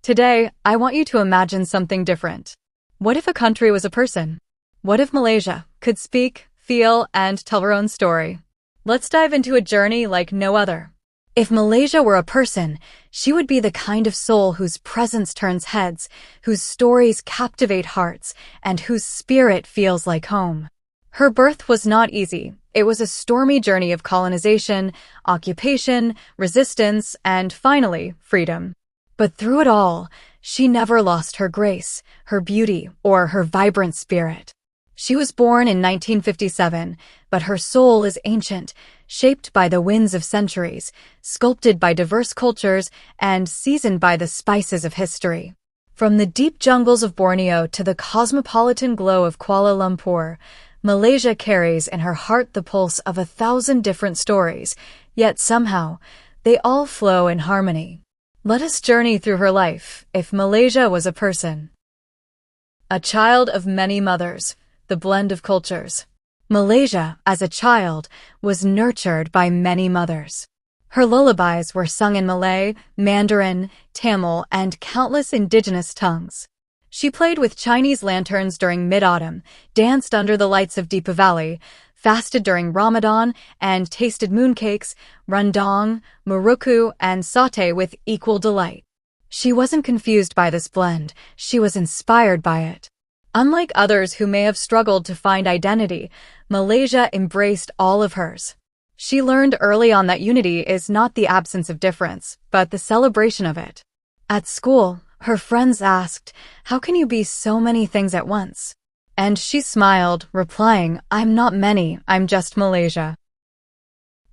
Today, I want you to imagine something different. What if a country was a person? What if Malaysia could speak, feel, and tell her own story? Let's dive into a journey like no other. If Malaysia were a person, she would be the kind of soul whose presence turns heads, whose stories captivate hearts, and whose spirit feels like home. Her birth was not easy. It was a stormy journey of colonization, occupation, resistance, and finally, freedom. But through it all, she never lost her grace, her beauty, or her vibrant spirit. She was born in 1957, but her soul is ancient, shaped by the winds of centuries, sculpted by diverse cultures, and seasoned by the spices of history. From the deep jungles of Borneo to the cosmopolitan glow of Kuala Lumpur, Malaysia carries in her heart the pulse of 1,000 different stories, yet somehow, they all flow in harmony. Let us journey through her life, if Malaysia was a person. A child of many mothers, the blend of cultures. Malaysia, as a child, was nurtured by many mothers. Her lullabies were sung in Malay, Mandarin, Tamil, and countless indigenous tongues. She played with Chinese lanterns during mid-autumn, danced under the lights of Deepavali, fasted during Ramadan, and tasted mooncakes, rendang, muruku, and satay with equal delight. She wasn't confused by this blend, she was inspired by it. Unlike others who may have struggled to find identity, Malaysia embraced all of hers. She learned early on that unity is not the absence of difference, but the celebration of it. At school, her friends asked, "How can you be so many things at once?" And she smiled, replying, "I'm not many, I'm just Malaysia."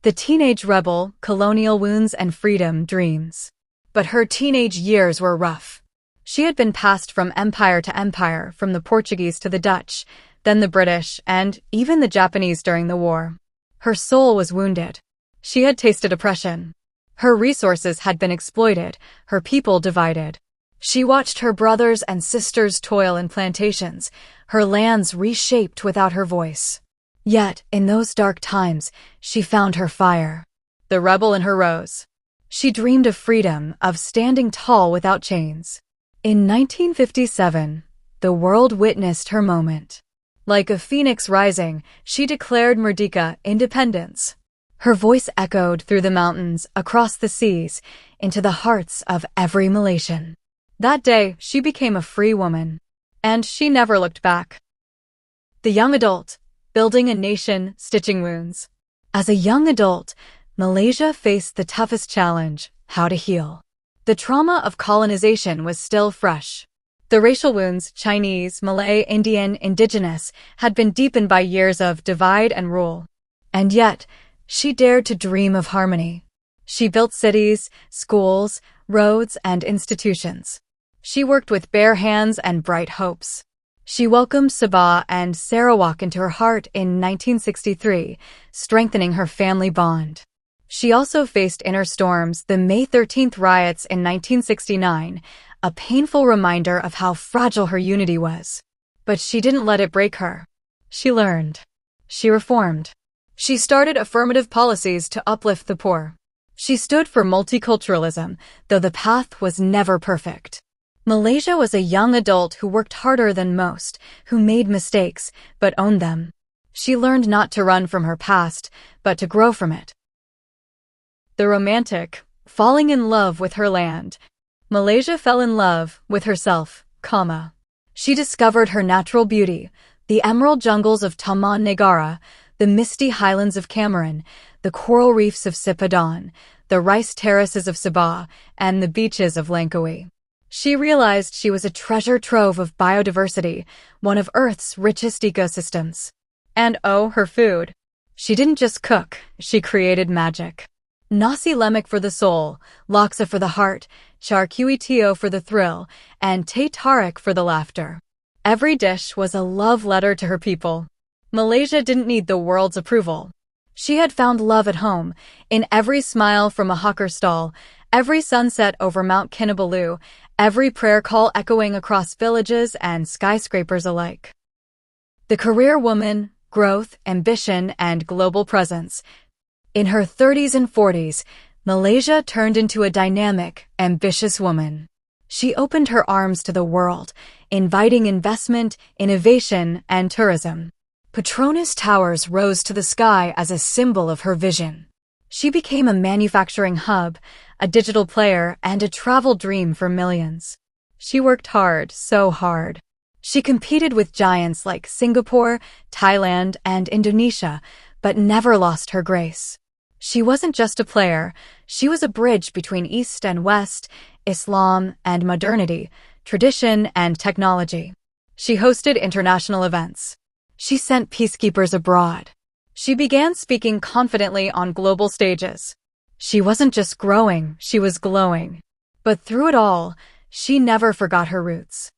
The teenage rebel, colonial wounds and freedom dreams. But her teenage years were rough. She had been passed from empire to empire, from the Portuguese to the Dutch, then the British, and even the Japanese during the war. Her soul was wounded. She had tasted oppression. Her resources had been exploited, her people divided. She watched her brothers and sisters toil in plantations, her lands reshaped without her voice. Yet, in those dark times, she found her fire. The rebel in her rose. She dreamed of freedom, of standing tall without chains. In 1957, the world witnessed her moment. Like a phoenix rising, she declared Merdeka, independence. Her voice echoed through the mountains, across the seas, into the hearts of every Malaysian. That day, she became a free woman. And she never looked back. The young adult, building a nation, stitching wounds. As a young adult, Malaysia faced the toughest challenge: how to heal. The trauma of colonization was still fresh. The racial wounds, Chinese, Malay, Indian, indigenous, had been deepened by years of divide and rule. And yet, she dared to dream of harmony. She built cities, schools, roads, and institutions. She worked with bare hands and bright hopes. She welcomed Sabah and Sarawak into her heart in 1963, strengthening her family bond. She also faced inner storms, the May 13th riots in 1969, a painful reminder of how fragile her unity was. But she didn't let it break her. She learned. She reformed. She started affirmative policies to uplift the poor. She stood for multiculturalism, though the path was never perfect. Malaysia was a young adult who worked harder than most, who made mistakes, but owned them. She learned not to run from her past, but to grow from it. The romantic, falling in love with her land. Malaysia fell in love with herself, She discovered her natural beauty, the emerald jungles of Taman Negara, the misty highlands of Cameron, the coral reefs of Sipadan, the rice terraces of Sabah, and the beaches of Langkawi. She realized she was a treasure trove of biodiversity, one of Earth's richest ecosystems. And oh, her food. She didn't just cook, she created magic. Nasi lemak for the soul, laksa for the heart, char kway teow for the thrill, and teh tarik for the laughter. Every dish was a love letter to her people. Malaysia didn't need the world's approval. She had found love at home, in every smile from a hawker stall, every sunset over Mount Kinabalu, every prayer call echoing across villages and skyscrapers alike. The career woman, growth, ambition, and global presence. In her 30s and 40s, Malaysia turned into a dynamic, ambitious woman. She opened her arms to the world, inviting investment, innovation, and tourism. Petronas Towers rose to the sky as a symbol of her vision. She became a manufacturing hub, a digital player, and a travel dream for millions. She worked hard, so hard. She competed with giants like Singapore, Thailand, and Indonesia, but never lost her grace. She wasn't just a player, she was a bridge between East and West, Islam and modernity, tradition and technology. She hosted international events. She sent peacekeepers abroad. She began speaking confidently on global stages. She wasn't just growing, she was glowing. But through it all, she never forgot her roots.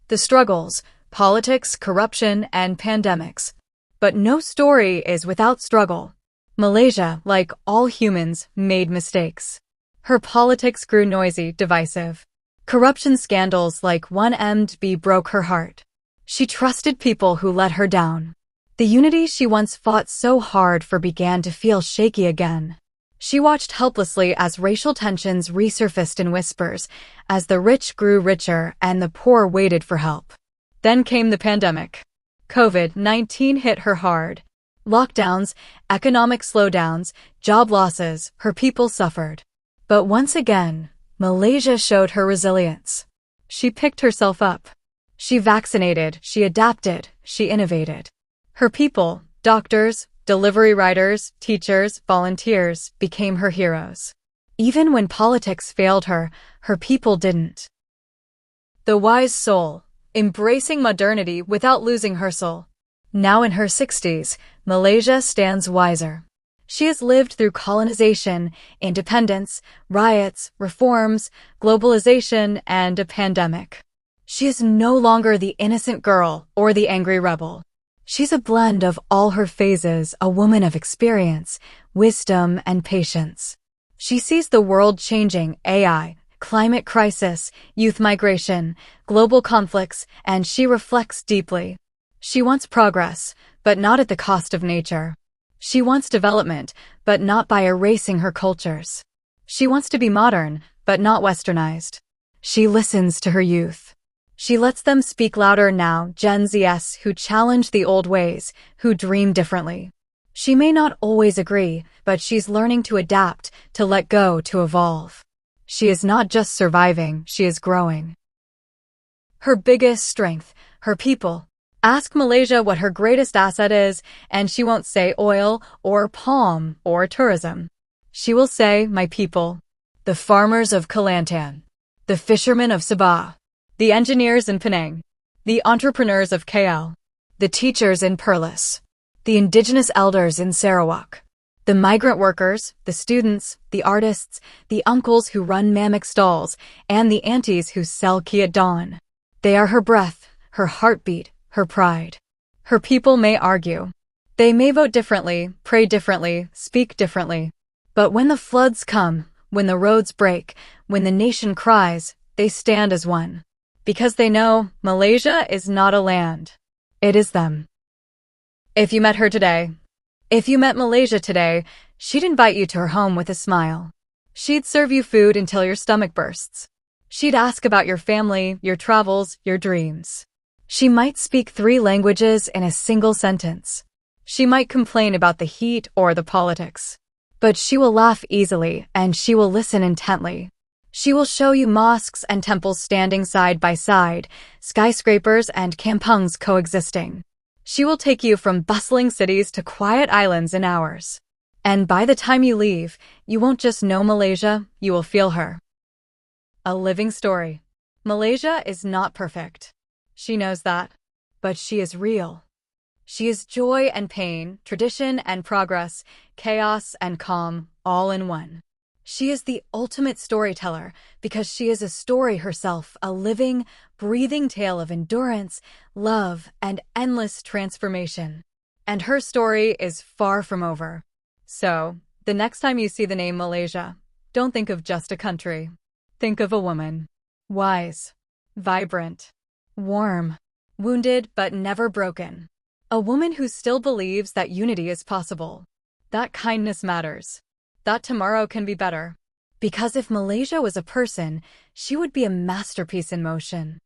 The struggles, politics, corruption, and pandemics. But no story is without struggle. Malaysia, like all humans, made mistakes. Her politics grew noisy, divisive. Corruption scandals like 1MDB broke her heart. She trusted people who let her down. The unity she once fought so hard for began to feel shaky again. She watched helplessly as racial tensions resurfaced in whispers, as the rich grew richer and the poor waited for help. Then came the pandemic. COVID-19 hit her hard. Lockdowns, economic slowdowns, job losses, her people suffered. But once again, Malaysia showed her resilience. She picked herself up. She vaccinated, she adapted, she innovated. Her people, doctors, delivery riders, teachers, volunteers, became her heroes. Even when politics failed her, her people didn't. The wise soul, embracing modernity without losing her soul. Now in her 60s, Malaysia stands wiser. She has lived through colonization, independence, riots, reforms, globalization, and a pandemic. She is no longer the innocent girl or the angry rebel. She's a blend of all her phases, a woman of experience, wisdom, and patience. She sees the world changing: AI, climate crisis, youth migration, global conflicts, and she reflects deeply. She wants progress, but not at the cost of nature. She wants development, but not by erasing her cultures. She wants to be modern, but not westernized. She listens to her youth. She lets them speak louder now, Gen Zs who challenge the old ways, who dream differently. She may not always agree, but she's learning to adapt, to let go, to evolve. She is not just surviving, she is growing. Her biggest strength, her people. Ask Malaysia what her greatest asset is, and she won't say oil or palm or tourism. She will say, my people. The farmers of Kelantan. The fishermen of Sabah. The engineers in Penang. The entrepreneurs of KL. The teachers in Perlis. The indigenous elders in Sarawak. The migrant workers, the students, the artists, the uncles who run Mamak stalls, and the aunties who sell key at dawn. They are her breath, her heartbeat, her pride. Her people may argue. They may vote differently, pray differently, speak differently. But when the floods come, when the roads break, when the nation cries, they stand as one. Because they know Malaysia is not a land. It is them. If you met her today, if you met Malaysia today, she'd invite you to her home with a smile. She'd serve you food until your stomach bursts. She'd ask about your family, your travels, your dreams. She might speak 3 languages in a single sentence. She might complain about the heat or the politics. But she will laugh easily, and she will listen intently. She will show you mosques and temples standing side by side, skyscrapers and kampungs coexisting. She will take you from bustling cities to quiet islands in hours. And by the time you leave, you won't just know Malaysia, you will feel her. A living story. Malaysia is not perfect. She knows that. But she is real. She is joy and pain, tradition and progress, chaos and calm, all in one. She is the ultimate storyteller because she is a story herself, a living, breathing tale of endurance, love, and endless transformation. And her story is far from over. So, the next time you see the name Malaysia, don't think of just a country. Think of a woman. Wise, vibrant, warm, wounded but never broken. A woman who still believes that unity is possible. That kindness matters. That tomorrow can be better. Because if Malaysia was a person, she would be a masterpiece in motion.